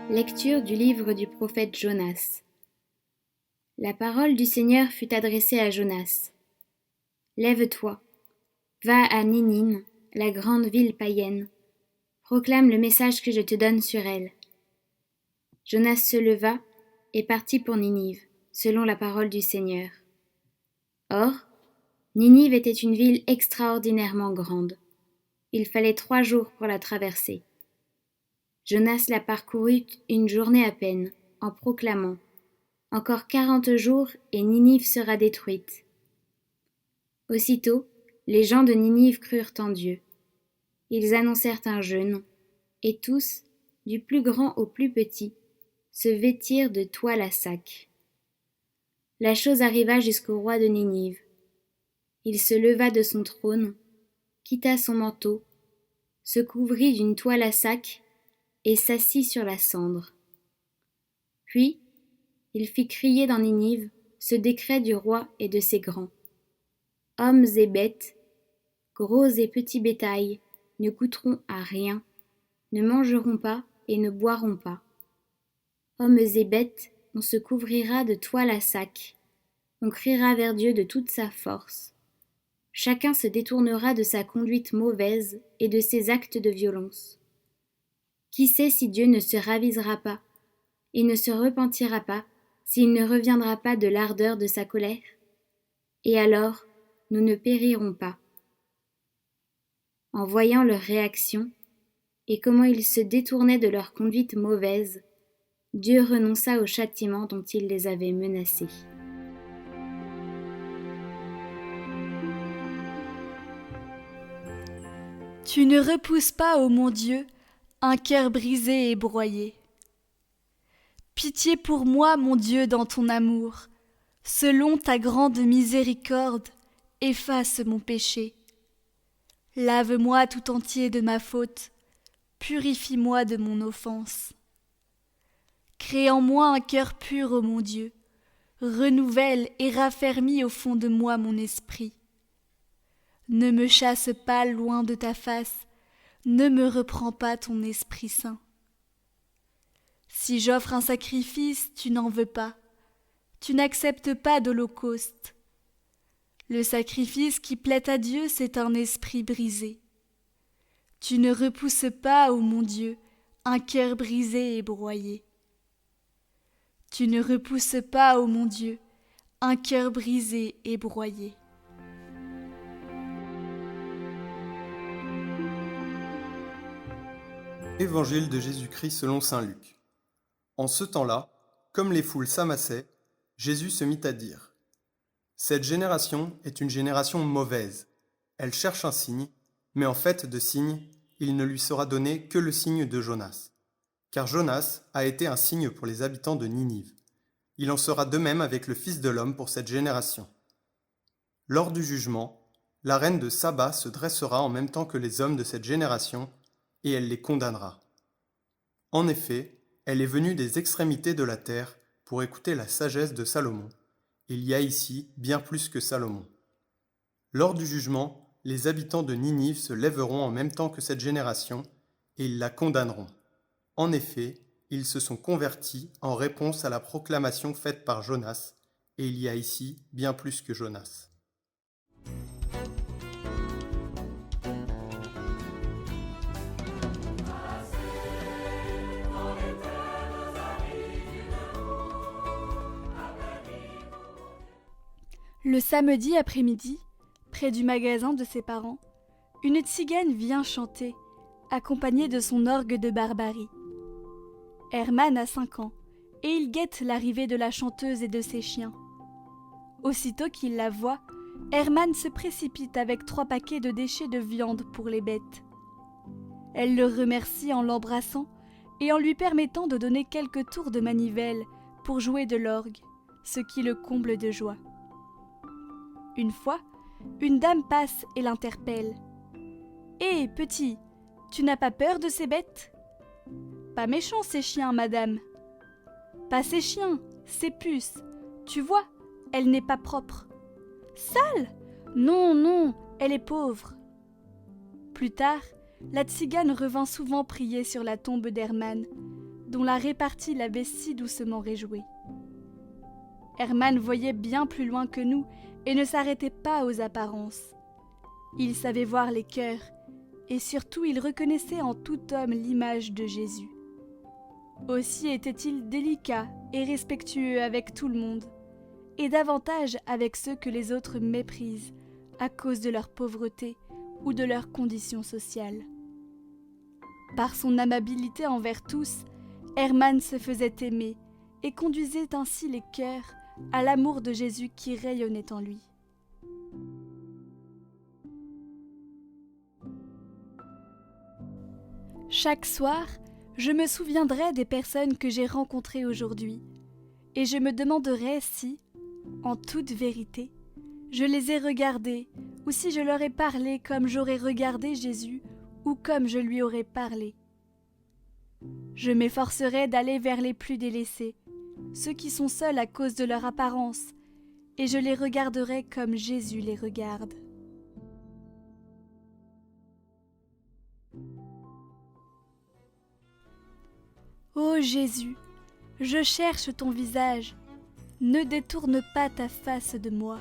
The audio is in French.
Lecture du livre du prophète Jonas. La parole du Seigneur fut adressée à Jonas. Lève-toi, va à Ninive, la grande ville païenne. Proclame le message que je te donne sur elle. Jonas se leva et partit pour Ninive, selon la parole du Seigneur. Or, Ninive était une ville extraordinairement grande. Il fallait 3 jours pour la traverser. Jonas la parcourut une journée à peine, en proclamant « Encore 40 jours et Ninive sera détruite ». Aussitôt, les gens de Ninive crurent en Dieu. Ils annoncèrent un jeûne, et tous, du plus grand au plus petit, se vêtirent de toile à sac. La chose arriva jusqu'au roi de Ninive. Il se leva de son trône, quitta son manteau, se couvrit d'une toile à sac et s'assit sur la cendre. Puis, il fit crier dans Ninive ce décret du roi et de ses grands. Hommes et bêtes, gros et petits bétail, ne goûteront à rien, ne mangeront pas et ne boiront pas. Hommes et bêtes, on se couvrira de toile à sac, on criera vers Dieu de toute sa force. Chacun se détournera de sa conduite mauvaise et de ses actes de violence. Qui sait si Dieu ne se ravisera pas et ne se repentira pas s'il ne reviendra pas de l'ardeur de sa colère? Et alors, nous ne périrons pas. En voyant leur réaction et comment ils se détournaient de leur conduite mauvaise, Dieu renonça au châtiment dont il les avait menacés. Tu ne repousses pas, ô mon Dieu, un cœur brisé et broyé. Pitié pour moi, mon Dieu, dans ton amour. Selon ta grande miséricorde, efface mon péché. Lave-moi tout entier de ma faute, purifie-moi de mon offense. Crée en moi un cœur pur, ô mon Dieu, renouvelle et raffermis au fond de moi mon esprit. Ne me chasse pas loin de ta face, ne me reprends pas ton Esprit Saint. Si j'offre un sacrifice, tu n'en veux pas, tu n'acceptes pas d'holocauste. Le sacrifice qui plaît à Dieu, c'est un esprit brisé. Tu ne repousses pas, ô mon Dieu, un cœur brisé et broyé. Tu ne repousses pas, ô mon Dieu, un cœur brisé et broyé. Évangile de Jésus-Christ selon saint Luc. En ce temps-là, comme les foules s'amassaient, Jésus se mit à dire : Cette génération est une génération mauvaise. Elle cherche un signe, mais en fait de signe, il ne lui sera donné que le signe de Jonas. Car Jonas a été un signe pour les habitants de Ninive. Il en sera de même avec le Fils de l'homme pour cette génération. Lors du jugement, la reine de Saba se dressera en même temps que les hommes de cette génération, et elle les condamnera. En effet, elle est venue des extrémités de la terre pour écouter la sagesse de Salomon. Il y a ici bien plus que Salomon. Lors du jugement, les habitants de Ninive se lèveront en même temps que cette génération, et ils la condamneront. En effet, ils se sont convertis en réponse à la proclamation faite par Jonas, et il y a ici bien plus que Jonas. Le samedi après-midi, près du magasin de ses parents, une tzigane vient chanter, accompagnée de son orgue de barbarie. Herman a 5 ans, et il guette l'arrivée de la chanteuse et de ses chiens. Aussitôt qu'il la voit, Herman se précipite avec 3 paquets de déchets de viande pour les bêtes. Elle le remercie en l'embrassant et en lui permettant de donner quelques tours de manivelle pour jouer de l'orgue, ce qui le comble de joie. Une fois, une dame passe et l'interpelle. « Hé, petit, tu n'as pas peur de ces bêtes ?»« Pas méchants ces chiens, madame. »« Pas ces chiens, ces puces. Tu vois, elle n'est pas propre. »« Sale ? Non, non, elle est pauvre. » Plus tard, la tzigane revint souvent prier sur la tombe d'Herman, dont la répartie l'avait si doucement réjoui. Hermann voyait bien plus loin que nous et ne s'arrêtait pas aux apparences. Il savait voir les cœurs, et surtout il reconnaissait en tout homme l'image de Jésus. Aussi était-il délicat et respectueux avec tout le monde, et davantage avec ceux que les autres méprisent à cause de leur pauvreté ou de leur condition sociale. Par son amabilité envers tous, Hermann se faisait aimer et conduisait ainsi les cœurs à l'amour de Jésus qui rayonnait en lui. Chaque soir, je me souviendrai des personnes que j'ai rencontrées aujourd'hui, et je me demanderai si, en toute vérité, je les ai regardées, ou si je leur ai parlé comme j'aurais regardé Jésus, ou comme je lui aurais parlé. Je m'efforcerai d'aller vers les plus délaissés, ceux qui sont seuls à cause de leur apparence, et je les regarderai comme Jésus les regarde. Ô Jésus, je cherche ton visage, ne détourne pas ta face de moi.